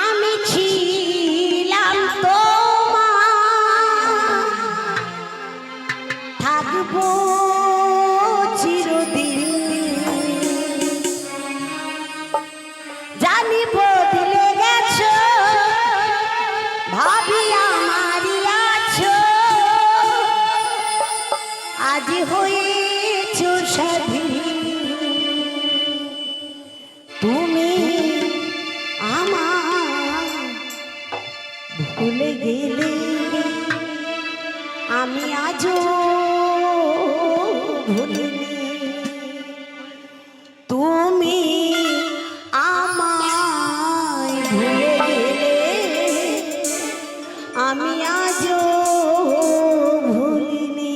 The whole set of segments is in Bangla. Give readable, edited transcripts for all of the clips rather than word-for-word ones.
আমি ছিলাম তোমার, থাকবো চিরদিন। জানি বদলে গেছো, ভাবি আমারই আছো, আজ হয়েছো স্বাধীন। তুমি আমার ভুলে গেলে, আমি আজও ভুলিনি। তুমি আমায় ভুলে গেলে, আমি আজও ভুলিনি।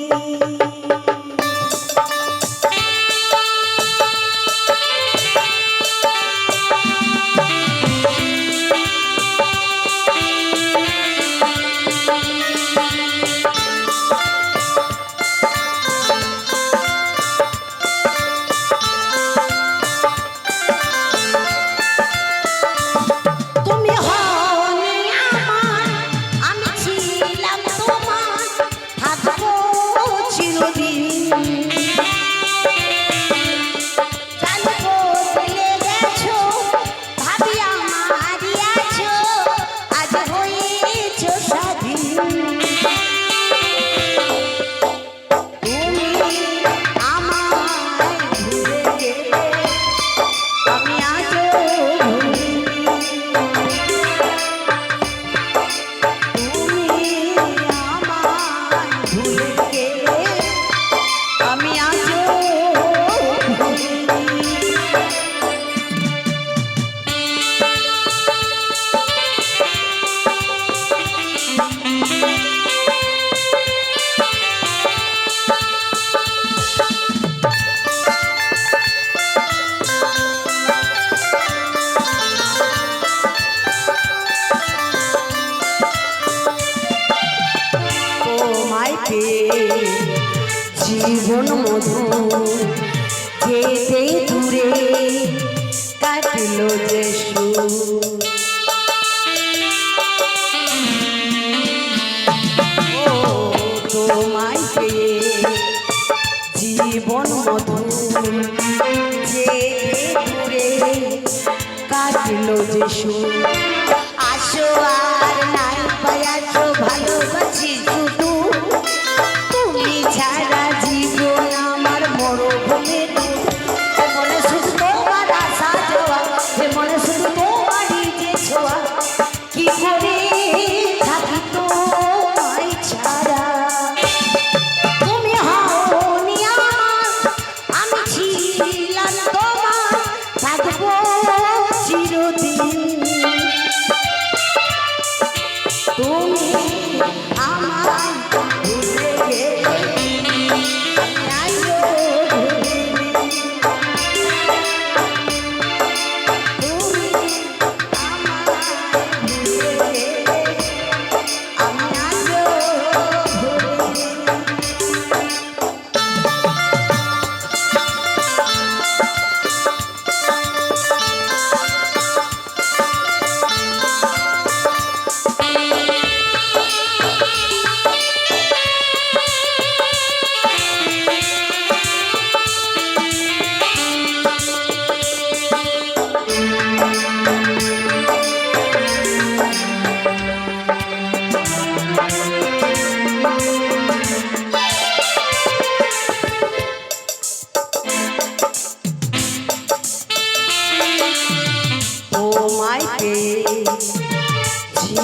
জীবন মধু যেতে দূরে কাটলো যে তোমায় পেয়ে জীবন মধু যেতে দূরে কাটলো যে আসো আর নাই পায়াছো ভালোবাসি শুধু তুমি ছাড়া জীবন আমার মরুভূমি। মনে শুধু তোমার আশা যাওয়া, মনে শুধু তোমারই যে ছোঁয়া, কি করে থাকি তোমায় ছাড়া। তুমি হওনি আমার, আমি ছিলাম তোমার, থাকবো চিরদিন। তুমি আমার ভুলে গেলে,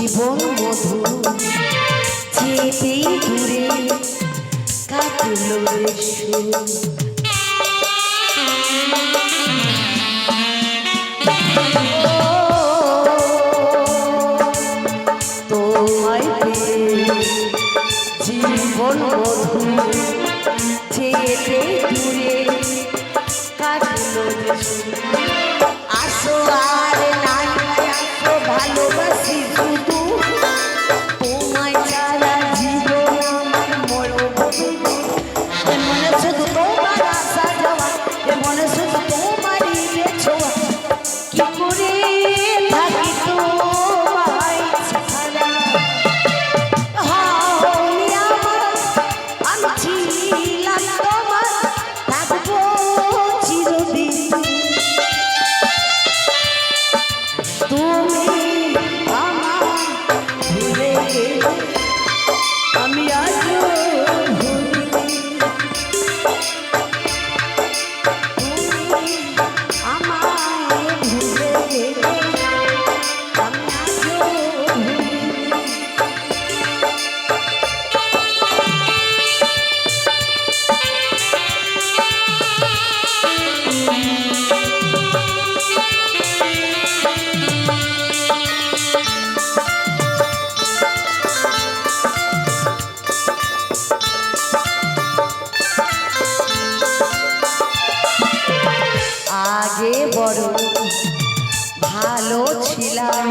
জীবন মধু যেতে দূরে কাটলো তোমায় পেয়ে জীবন মধু যেতে দূরে কাটলো আসো আর নাই আসো ভালোবাসি শুধু তোমায় ছাড়া জীবন আমার মরুভূমি। মনে শুধু তোমার আশা মনে শুধু তোমারই ছোঁয়া কি করে থাকি তোমায় ছাড়া হওনি আমার আমি ছিলাম তোমার থাকবো চিরদিন তুমি আমার ভুলে গেলে আমি আজও ভুলিনি তুমি আমায় ভুলে গেলে আমি আজও ভুলিনি আগে বড় ভালো ছিলাম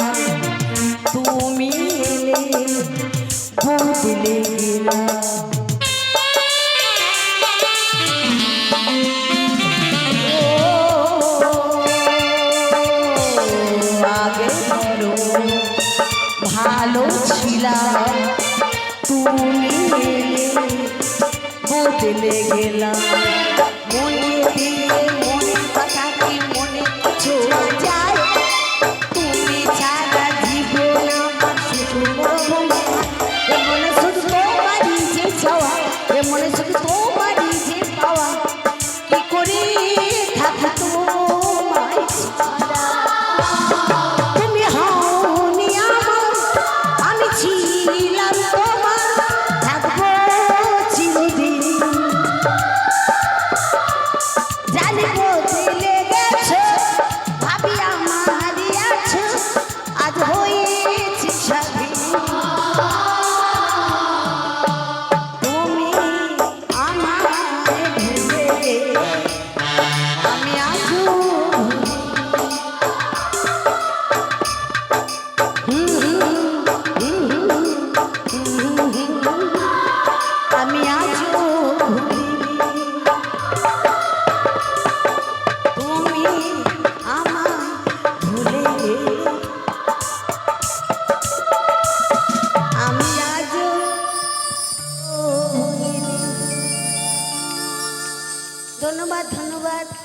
তুমি এলে বদলে গেলাম আগে বড় ভালো ছিলাম তুমি এলে বদলে গেলাম মন